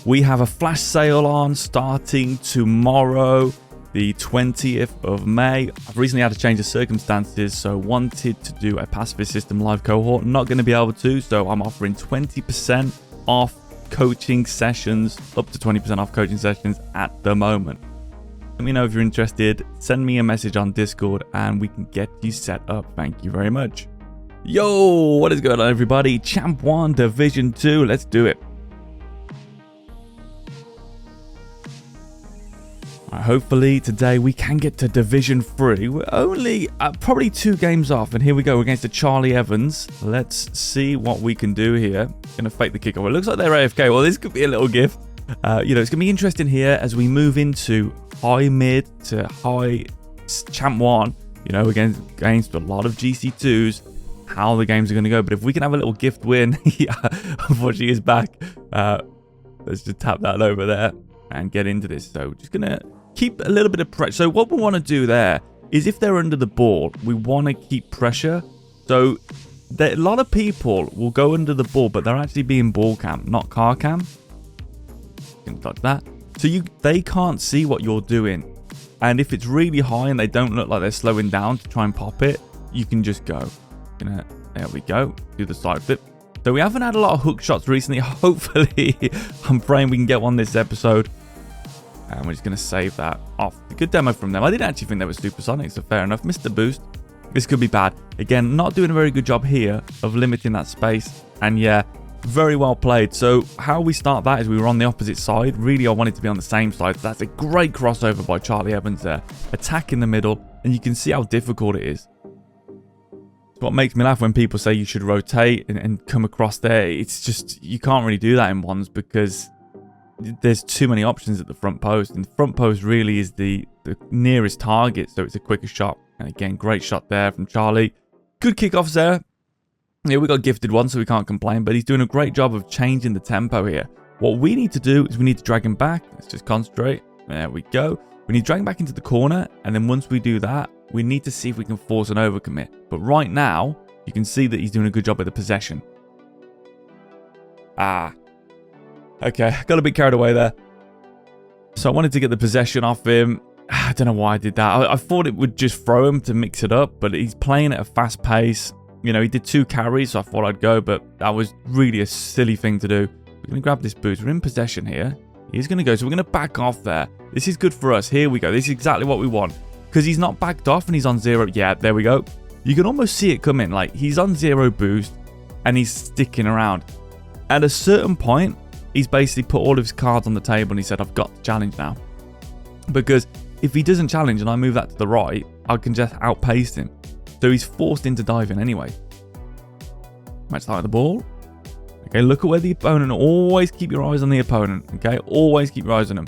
We have a flash sale on starting tomorrow, the 20th of May. I've recently had a change of circumstances, so wanted to do a Pacifist System live cohort. Not going to be able to, so I'm offering 20% off coaching sessions, up to 20% off coaching sessions at the moment. Let me know if you're interested. Send me a message on Discord and we can get you set up. Thank you very much. Yo, what is going on, everybody? Champ 1 Division 2. Let's do it. Hopefully today we can get to Division 3. We're only probably 2 games off, and here we go against the Charlie Evans. Let's see what we can do here. Gonna fake the kickoff. It looks like they're AFK. Well, this could be a little gift. It's gonna be interesting here as we move into high mid to high Champ 1. Against a lot of GC2s. How the games are gonna go. But if we can have a little gift win, yeah, unfortunately he's back. Let's just tap that over there and get into this. So just gonna keep a little bit of pressure. So what we want to do there is, if they're under the ball, we want to keep pressure. So a lot of people will go under the ball, but they're actually being ball cam, not car cam. Can dodge that. So they can't see what you're doing. And if it's really high and they don't look like they're slowing down to try and pop it, you can just go. There we go. Do the side flip. So we haven't had a lot of hook shots recently. Hopefully, I'm praying we can get one this episode. And we're just going to save that off. A good demo from them. I didn't actually think they were supersonic, so fair enough. Missed the boost. This could be bad. Again, not doing a very good job here of limiting that space. And yeah, very well played. So how we start that is we were on the opposite side. Really, I wanted to be on the same side. So that's a great crossover by Charlie Evans there. Attack in the middle. And you can see how difficult it is. It's what makes me laugh when people say you should rotate and come across there. It's just, you can't really do that in ones because there's too many options at the front post, and the front post really is the nearest target, so it's a quicker shot. And again, great shot there from Charlie. Good kickoffs there. Yeah, we got gifted one, so we can't complain, but he's doing a great job of changing the tempo here. What we need to do is we need to drag him back. Let's just concentrate. There we go. We need to drag him back into the corner, and then once we do that, we need to see if we can force an overcommit. But right now, you can see that he's doing a good job with the possession. Okay, got a bit carried away there. So I wanted to get the possession off him. I don't know why I did that. I thought it would just throw him to mix it up, but he's playing at a fast pace. He did 2 carries, so I thought I'd go, but that was really a silly thing to do. We're going to grab this boost. We're in possession here. He's going to go, so we're going to back off there. This is good for us. Here we go. This is exactly what we want. Because he's not backed off and he's on 0. Yeah, there we go. You can almost see it coming. Like, he's on 0 boost and he's sticking around. At a certain point, he's basically put all of his cards on the table and he said, I've got to challenge now. Because if he doesn't challenge and I move that to the right, I can just outpace him. So he's forced into diving anyway. Match start with the ball. Okay, look at where the opponent, always keep your eyes on the opponent. Okay, always keep your eyes on him.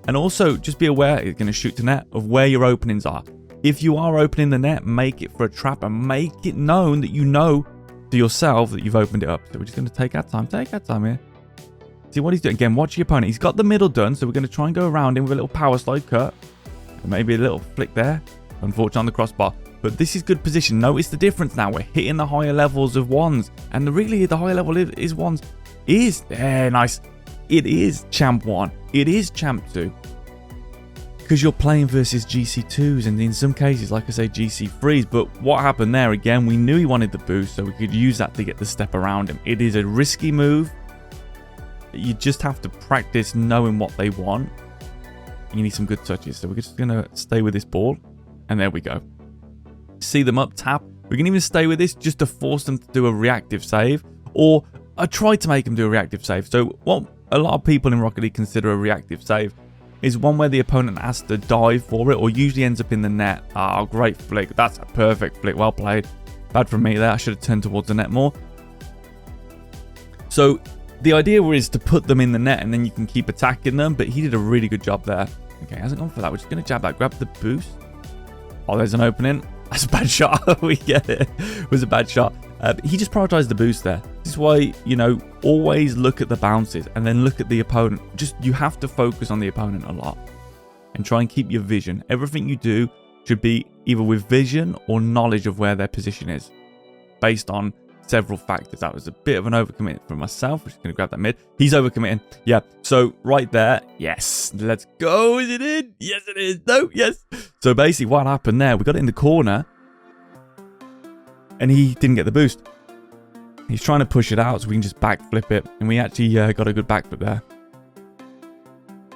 And also just be aware, he's going to shoot to net, of where your openings are. If you are opening the net, make it for a trap and make it known that you know to yourself that you've opened it up. So we're just going to take our time. Take our time here. See what he's doing. Again, watch your opponent. He's got the middle done, so we're going to try and go around him with a little power slide cut. And maybe a little flick there. Unfortunately on the crossbar. But this is good position. Notice the difference now. We're hitting the higher levels of ones. And really, the higher level is ones. Nice. It is Champ 1. It is Champ 2. Because you're playing versus GC2s and in some cases, like I say, GC3s. But what happened there, again, we knew he wanted the boost, so we could use that to get the step around him. It is a risky move. You just have to practice knowing what they want. You need some good touches. So we're just going to stay with this ball. And there we go. See them up, tap. We can even stay with this just to force them to do a reactive save. Or I tried to make them do a reactive save. So what a lot of people in Rocket League consider a reactive save is one where the opponent has to dive for it or usually ends up in the net. Oh, great flick. That's a perfect flick. Well played. Bad from me there. I should have turned towards the net more. So the idea is to put them in the net and then you can keep attacking them, but he did a really good job there. Okay, hasn't gone for that. We're just going to jab that. Grab the boost. Oh, there's an opening. That's a bad shot. We get it. It was a bad shot. He just prioritized the boost there. This is why, always look at the bounces and then look at the opponent. You have to focus on the opponent a lot and try and keep your vision. Everything you do should be either with vision or knowledge of where their position is based on several factors. That was a bit of an overcommit for myself. We're just going to grab that mid. He's overcommitting. Yeah. So right there. Yes. Let's go. Is it in? Yes, it is. No. Yes. So basically what happened there, we got it in the corner and he didn't get the boost. He's trying to push it out so we can just backflip it. And we actually got a good backflip there.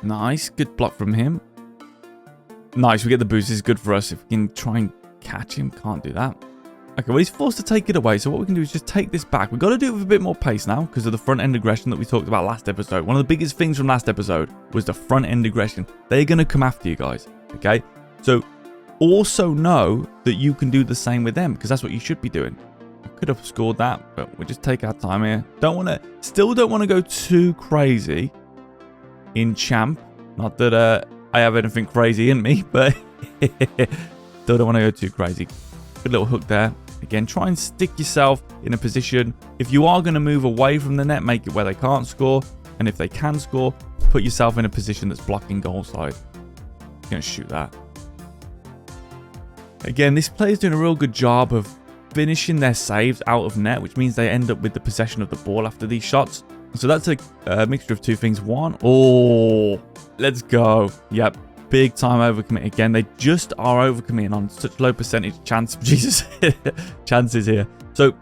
Nice. Good block from him. Nice. We get the boost. This is good for us. If we can try and catch him, can't do that. Okay, well, he's forced to take it away. So what we can do is just take this back. We've got to do it with a bit more pace now because of the front end aggression that we talked about last episode. One of the biggest things from last episode was the front end aggression. They're going to come after you guys. Okay, so also know that you can do the same with them because that's what you should be doing. I could have scored that, but we'll just take our time here. Still don't want to go too crazy in champ. Not that I have anything crazy in me, but still don't want to go too crazy. Good little hook there. Again, try and stick yourself in a position. If you are going to move away from the net, make it where they can't score. And if they can score, put yourself in a position that's blocking goal side. You're going to shoot that. Again, this player's doing a real good job of finishing their saves out of net, which means they end up with the possession of the ball after these shots. So that's a mixture of two things. One, oh, let's go. Yep. Big time overcommit again. They just are overcommitting on such low percentage chances here. So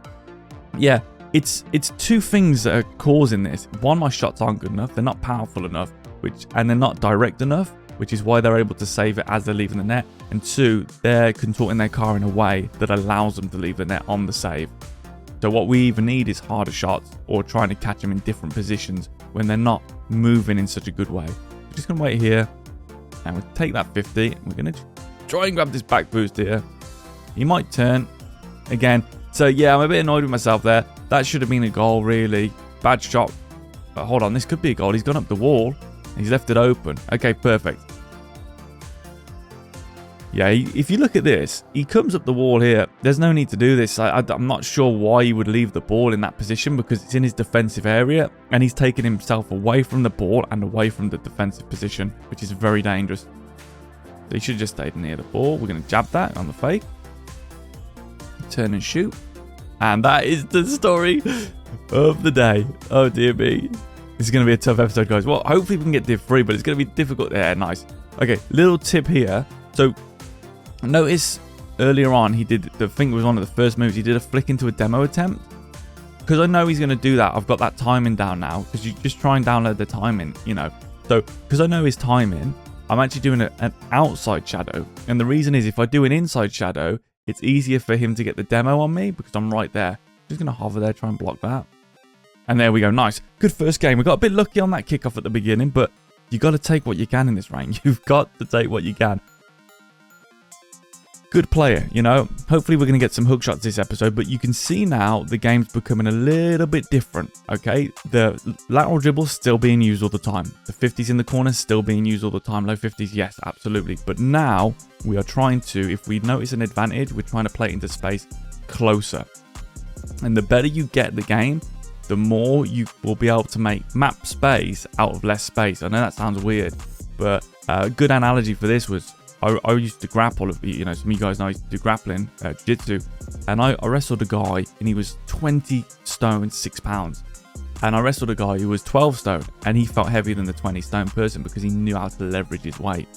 yeah, it's two things that are causing this. One, my shots aren't good enough. They're not powerful enough, and they're not direct enough, which is why they're able to save it as they're leaving the net. And two, they're contorting their car in a way that allows them to leave the net on the save. So what we even need is harder shots or trying to catch them in different positions when they're not moving in such a good way. We're just going to wait here. And we'll take that 50. And we're going to try and grab this back boost here. He might turn again. So, yeah, I'm a bit annoyed with myself there. That should have been a goal, really. Bad shot. But hold on, this could be a goal. He's gone up the wall. He's left it open. Okay, perfect. Yeah, if you look at this, he comes up the wall here. There's no need to do this. I'm not sure why he would leave the ball in that position because it's in his defensive area and he's taken himself away from the ball and away from the defensive position, which is very dangerous. So he should have just stayed near the ball. We're going to jab that on the fake. Turn and shoot. And that is the story of the day. Oh, dear me. This is going to be a tough episode, guys. Well, hopefully we can get div free, but it's going to be difficult. Yeah, nice. Okay, little tip here. So notice earlier on he did, I think it was one of the first moves, he did a flick into a demo attempt. Because I know he's going to do that, I've got that timing down now. Because you just try and download the timing, you know. So, because I know his timing, I'm actually doing an outside shadow. And the reason is if I do an inside shadow, it's easier for him to get the demo on me because I'm right there. I'm just going to hover there, try and block that. And there we go, nice. Good first game. We got a bit lucky on that kickoff at the beginning, but you got to take what you can in this rank. You've got to take what you can. Good player, you know. Hopefully we're going to get some hook shots this episode, but you can see now the game's becoming a little bit different, okay? The lateral dribble's still being used all the time. The 50s in the corner still being used all the time. Low 50s, yes, absolutely. But now we are trying to, if we notice an advantage, we're trying to play it into space closer. And the better you get the game, the more you will be able to make map space out of less space. I know that sounds weird, but a good analogy for this was I used to grapple, you know, some of you guys know I used to do grappling, jiu-jitsu, and I wrestled a guy and he was 20 stone, 6 pounds. And I wrestled a guy who was 12 stone and he felt heavier than the 20 stone person because he knew how to leverage his weight.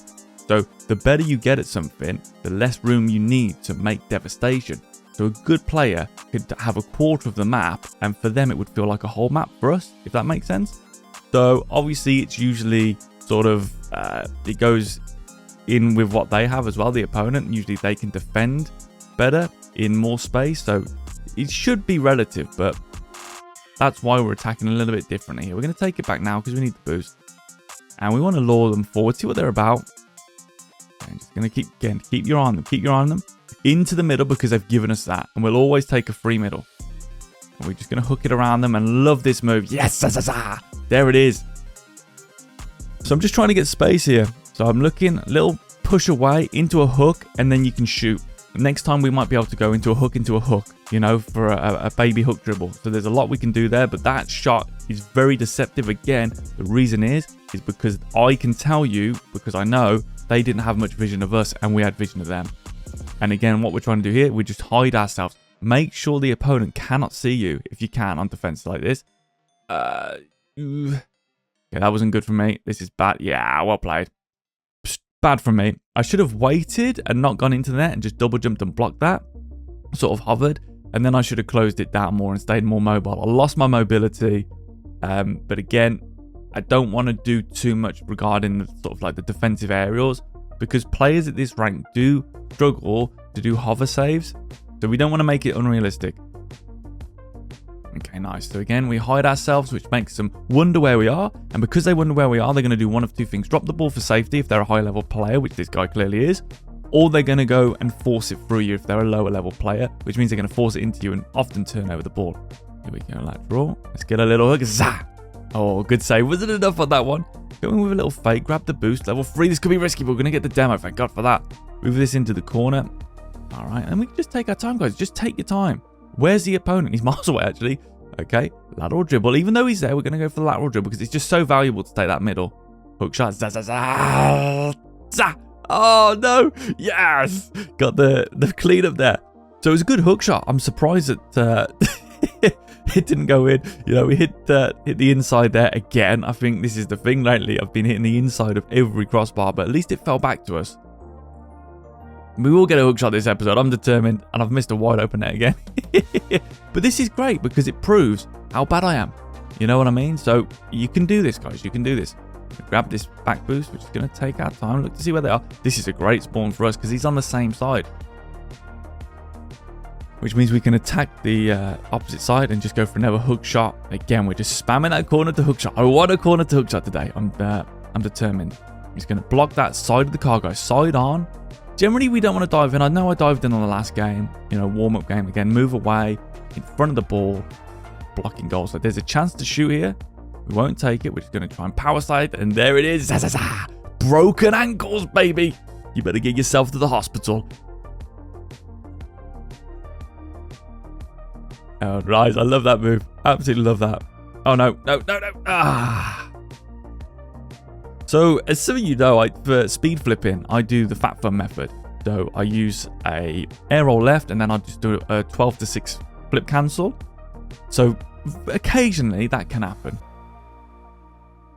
So the better you get at something, the less room you need to make devastation. So a good player could have a quarter of the map and for them it would feel like a whole map for us, if that makes sense. So obviously it's usually sort of, it goes in with what they have as well, the opponent. Usually they can defend better in more space, so it should be relative, but that's why we're attacking a little bit differently here. We're going to take it back now because we need the boost and we want to lure them forward, see what they're about. And just going to keep your eye on them, keep your eye on them into the middle because they've given us that, and we'll always take a free middle. And we're just going to hook it around them and love this move. Yes, there it is. So I'm just trying to get space here. So I'm looking a little push away into a hook and then you can shoot. Next time we might be able to go into a hook, you know, for a baby hook dribble. So there's a lot we can do there, but that shot is very deceptive again. The reason is because I can tell you, because I know they didn't have much vision of us and we had vision of them. And again, what we're trying to do here, we just hide ourselves. Make sure the opponent cannot see you if you can on defense like this. Yeah, that wasn't good for me. This is bad. Yeah, well played. Psst, bad from me. I should have waited and not gone into the net and just double jumped and blocked that. Sort of hovered. And then I should have closed it down more and stayed more mobile. I lost my mobility. But again, I don't want to do too much regarding the sort of like the defensive aerials, because players at this rank do struggle to do hover saves. So we don't want to make it unrealistic. Okay, nice. So again, we hide ourselves, which makes them wonder where we are. And because they wonder where we are, they're going to do one of two things. Drop the ball for safety if they're a high-level player, which this guy clearly is. Or they're going to go and force it through you if they're a lower-level player, which means they're going to force it into you and often turn over the ball. Here we go, lateral. Let's get a little hook. Zah! Oh, good save. Wasn't enough on that one. Going with a little fake. Grab the boost. Level 3. This could be risky, but we're going to get the demo. Thank God for that. Move this into the corner. All right. And we can just take our time, guys. Just take your time. Where's the opponent? He's miles away, actually. Okay. Lateral dribble. Even though he's there, we're going to go for the lateral dribble because it's just so valuable to take that middle. Hook shot. Zah, zah, zah. Zah. Oh, no. Yes. Got the clean up there. So it was a good hook shot. I'm surprised that it didn't go in. You know, we hit the inside there again. I think this is the thing lately. I've been hitting the inside of every crossbar, but at least it fell back to us. We will get a hook shot this episode. I'm determined, and I've missed a wide open net again. But this is great because it proves how bad I am. You know what I mean? So you can do this, guys. You can do this. Grab this back boost, which is going to take our time. Look to see where they are. This is a great spawn for us because he's on the same side, which means we can attack the opposite side and just go for another hook shot. Again, we're just spamming that corner to hook shot. I want a corner to hook shot today. I'm determined. He's going to block that side of the car, guys. Side on. Generally, we don't want to dive in. I know I dived in on the last game, you know, warm-up game again. Move away in front of the ball, blocking goals. So there's a chance to shoot here. We won't take it. We're just going to try and power slide, and there it is. Broken ankles, baby. You better get yourself to the hospital. Oh, Rise. I love that move. Absolutely love that. Oh, no. No. Ah. So, as some of you know, for speed flipping, I do the fat fun method. So, I use a air roll left, and then I just do a 12 to 6 flip cancel. So, occasionally, that can happen.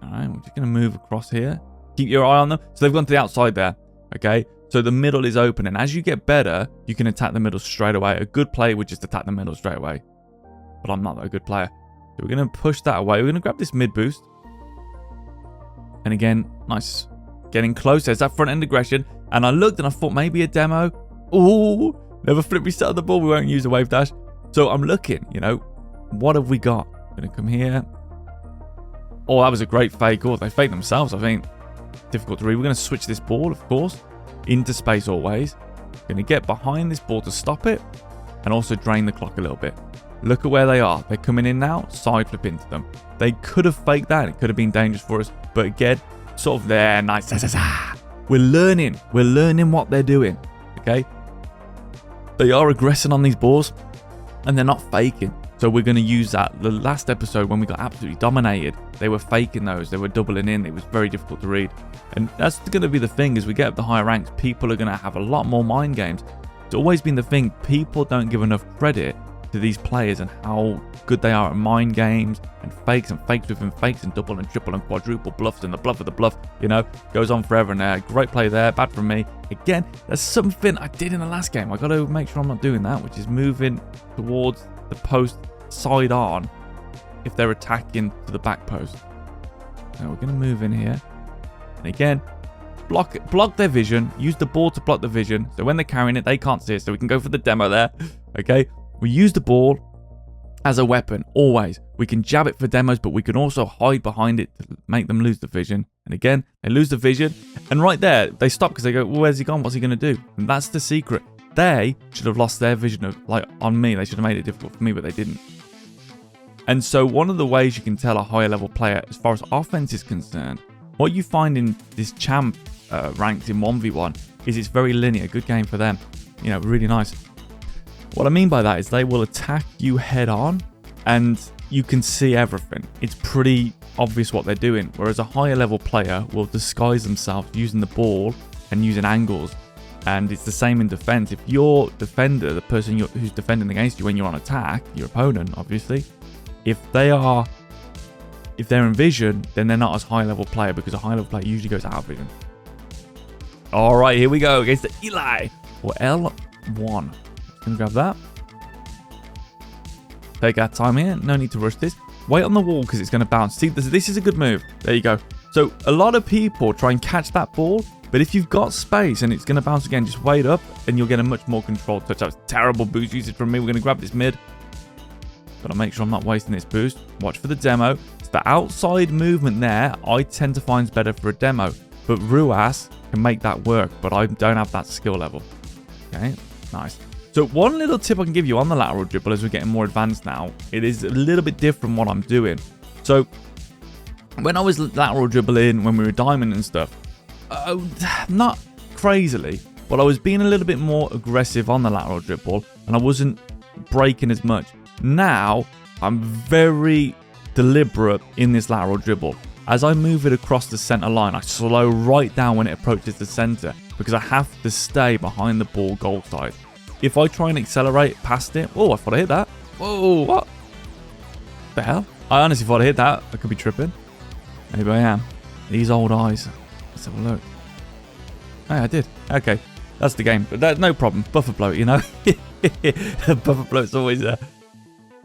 All right, we're just going to move across here. Keep your eye on them. So, they've gone to the outside there. Okay. So the middle is open, and as you get better, you can attack the middle straight away. A good player would just attack the middle straight away. But I'm not a good player. So we're going to push that away. We're going to grab this mid boost. And again, nice. Getting close. There's that front end aggression. And I looked and I thought maybe a demo. Ooh, never flip reset on the ball. We won't use a wave dash. So I'm looking, you know, what have we got? Going to come here. Oh, that was a great fake. Oh, they faked themselves, I think. Difficult to read. We're going to switch this ball, of course, into space always. Going to get behind this ball to stop it and also drain the clock a little bit. Look at where they are. They're coming in now. Side flip into them. They could have faked that. It could have been dangerous for us. But again, sort of there. Nice. We're learning. We're learning what they're doing. Okay? They are aggressing on these balls and they're not faking. So we're going to use that. The last episode when we got absolutely dominated, they were faking those. They were doubling in. It was very difficult to read. And that's going to be the thing as we get up the higher ranks. People are going to have a lot more mind games. It's always been the thing. People don't give enough credit to these players and how good they are at mind games and fakes within fakes and double and triple and quadruple bluffs and the bluff of the bluff, you know, goes on forever and ever. Great play there, bad from me. Again, that's something I did in the last game. I got to make sure I'm not doing that, which is moving towards the post side on if they're attacking to the back post. Now we're going to move in here. And again, block their vision. Use the ball to block the vision. So when they're carrying it, they can't see it. So we can go for the demo there. Okay. We use the ball as a weapon, always. We can jab it for demos, but we can also hide behind it to make them lose the vision. And again, they lose the vision. And right there, they stop because they go, well, where's he gone? What's he going to do? And that's the secret. They should have lost their vision of, like, on me. They should have made it difficult for me, but they didn't. And so one of the ways you can tell a higher level player, as far as offense is concerned, what you find in this champ ranks in 1v1 is it's very linear. Good game for them. You know, really nice. What I mean by that is they will attack you head on and you can see everything. It's pretty obvious what they're doing. Whereas a higher level player will disguise themselves using the ball and using angles And it's the same in defense. If your defender, the person who's defending against you when you're on attack, your opponent, obviously, if they're in vision, then they're not as high level player, because a high level player usually goes out of vision. All right, here we go against the Eli or L1. Can grab that. Take our time here. No need to rush this. Wait on the wall because it's going to bounce. See, this is a good move. There you go. So a lot of people try and catch that ball, but if you've got space and it's going to bounce again, just wait up and you'll get a much more controlled touch. That was terrible boost usage from me. We're going to grab this mid. Got to make sure I'm not wasting this boost. Watch for the demo. It's the outside movement there I tend to find better for a demo, but Ruas can make that work, but I don't have that skill level. Okay, nice. So one little tip I can give you on the lateral dribble as we're getting more advanced now, it is a little bit different what I'm doing. So when I was lateral dribbling, when we were diamond and stuff, not crazily, but I was being a little bit more aggressive on the lateral dribble and I wasn't breaking as much. Now I'm very deliberate in this lateral dribble. As I move it across the center line, I slow right down when it approaches the center because I have to stay behind the ball goal side. If I try and accelerate past it, oh, I thought I hit that. Whoa, what the hell? I honestly thought I hit that. I could be tripping. Maybe I am. These old eyes. Let's have a look. Oh, I did. Okay, that's the game. But that's no problem. Buffer bloat, you know. Buffer bloat's always there.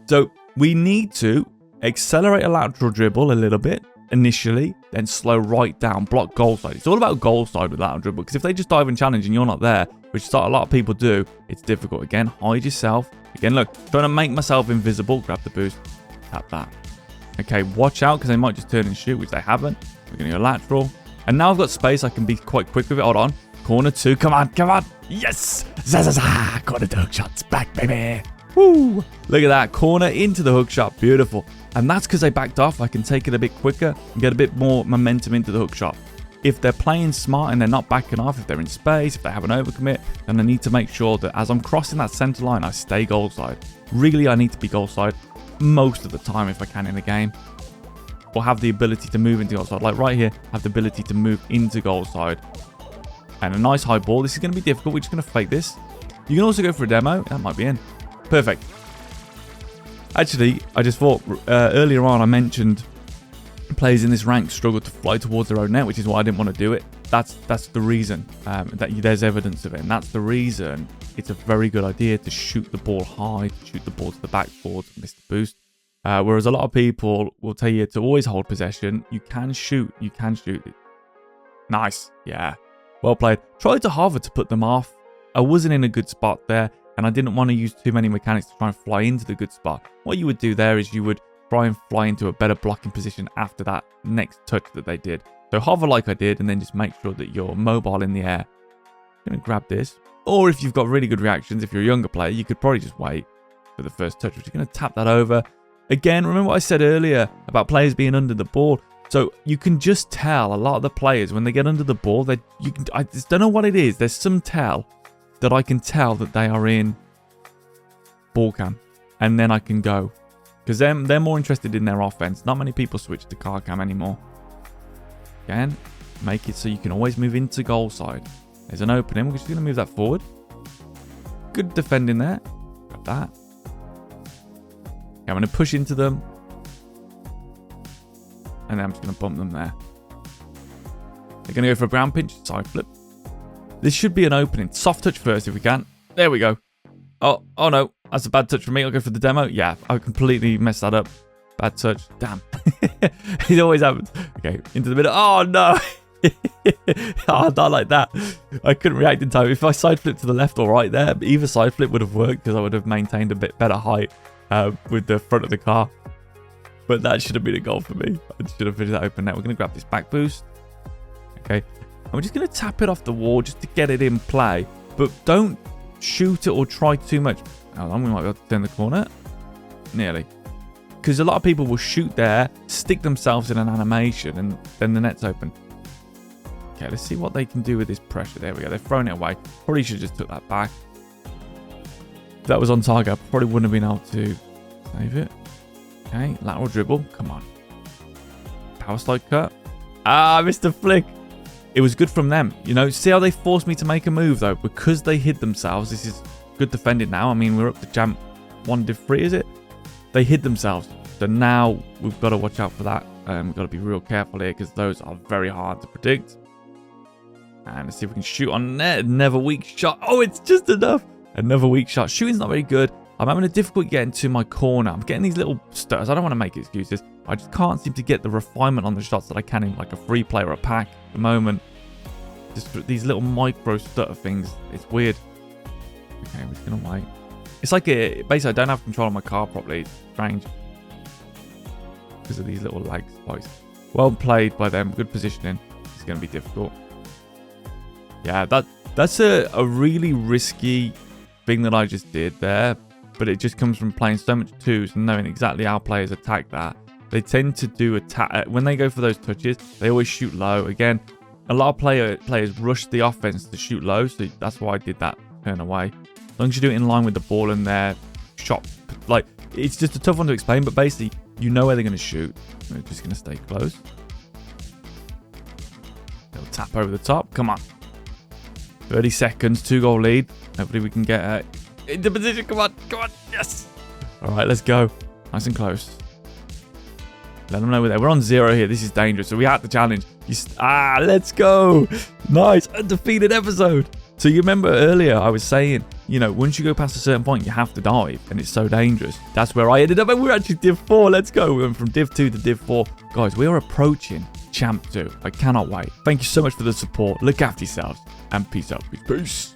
So we need to accelerate a lateral dribble a little bit initially, then slow right down, block goal side. It's all about goal side with lateral dribble, because if they just dive and challenge and you're not there, which a lot of people do, it's difficult. Again, hide yourself. Again, look, trying to make myself invisible. Grab the boost. Tap that. Okay, watch out because they might just turn and shoot, which they haven't. We're going to go lateral. And now I've got space. I can be quite quick with it. Hold on. Corner 2. Come on, come on. Yes. Zazaza. Corner 2 hook shots. Back, baby. Woo. Look at that. Corner into the hook shot. Beautiful. And that's because they backed off. I can take it a bit quicker and get a bit more momentum into the hook shot. If they're playing smart and they're not backing off, if they're in space, if they have an overcommit, then I need to make sure that as I'm crossing that center line, I stay goal side. Really, I need to be goal side most of the time if I can in a game. Or have the ability to move into goal side. Like right here, have the ability to move into goal side. And a nice high ball. This is going to be difficult. We're just going to fake this. You can also go for a demo. That might be in. Perfect. Actually, I just thought earlier on I mentioned players in this rank struggle to fly towards their own net, which is why I didn't want to do it. That's the reason that there's evidence of it. And that's the reason it's a very good idea to shoot the ball high, to shoot the ball to the backboard, miss the boost. Whereas a lot of people will tell you to always hold possession. You can shoot. You can shoot. Nice. Yeah. Well played. Tried to hover to put them off. I wasn't in a good spot there, and I didn't want to use too many mechanics to try and fly into the good spot. What you would do there is you would try and fly into a better blocking position after that next touch that they did. So hover like I did, and then just make sure that you're mobile in the air. I'm going to grab this. Or if you've got really good reactions, if you're a younger player, you could probably just wait for the first touch. We're just going to tap that over. Again, remember what I said earlier about players being under the ball. So you can just tell a lot of the players when they get under the ball, I just don't know what it is. There's some tell that I can tell that they are in ball cam, and then I can go. Because they're more interested in their offense. Not many people switch to car cam anymore. Again, make it so you can always move into goal side. There's an opening. We're just going to move that forward. Good defending there. Grab that. Okay, I'm going to push into them. And then I'm just going to bump them there. They're going to go for a ground pinch. Side flip. This should be an opening. Soft touch first if we can. There we go. Oh no. That's a bad touch for me. I'll go for the demo. Yeah, I completely messed that up. Bad touch. Damn. It always happens. Okay, into the middle. Oh, no. Oh, not like that. I couldn't react in time. If I side flip to the left or right there, either side flip would have worked because I would have maintained a bit better height with the front of the car. But that should have been a goal for me. I should have finished that open net. We're going to grab this back boost. Okay. And we're just going to tap it off the wall just to get it in play. But don't shoot it or try too much. Hold on, we might be able to turn the corner. Nearly. Because a lot of people will shoot there, stick themselves in an animation, and then the net's open. Okay, let's see what they can do with this pressure. There we go. They're throwing it away. Probably should have just took that back. If that was on target, I probably wouldn't have been able to save it. Okay, lateral dribble. Come on. Power slide cut. Ah, I missed a flick. it was good from them. You know, see how they forced me to make a move, though? Because they hid themselves. This is good defended now. I mean, we're up to champ 1 div 3, is it? They hid themselves. So now we've got to watch out for that. We've got to be real careful here because those are very hard to predict. And let's see if we can shoot on net. Another weak shot. Oh, it's just enough. Another weak shot. Shooting's not very good. I'm having a difficulty getting to my corner. I'm getting these little stutters. I don't want to make excuses. I just can't seem to get the refinement on the shots that I can in like a free play or a pack at the moment. Just these little micro stutter things. It's weird. Okay, we're just going to wait. It's like basically I don't have control of my car properly. It's strange. Because of these little lag spikes. Well played by them. Good positioning. It's going to be difficult. Yeah, that's a really risky thing that I just did there. But it just comes from playing so much twos and knowing exactly how players attack that. They tend to do attack. When they go for those touches, they always shoot low. Again, a lot of players rush the offense to shoot low. So that's why I did that turn away. As long as you do it in line with the ball and their shot. Like, it's just a tough one to explain. But basically, you know where they're going to shoot. They're just going to stay close. Little tap over the top. Come on. 30 seconds, 2-goal lead. Hopefully we can get into position. Come on, come on, yes. All right, let's go. Nice and close. Let them know we're there. We're on 0 here. This is dangerous. So we had the challenge. Let's go. Nice, undefeated episode. So you remember earlier I was saying, you know, once you go past a certain point, you have to dive, and it's so dangerous. That's where I ended up, and we're actually Div 4. Let's go. We went from Div 2 to Div 4. Guys, we are approaching Champ 2. I cannot wait. Thank you so much for the support. Look after yourselves, and peace out. Peace.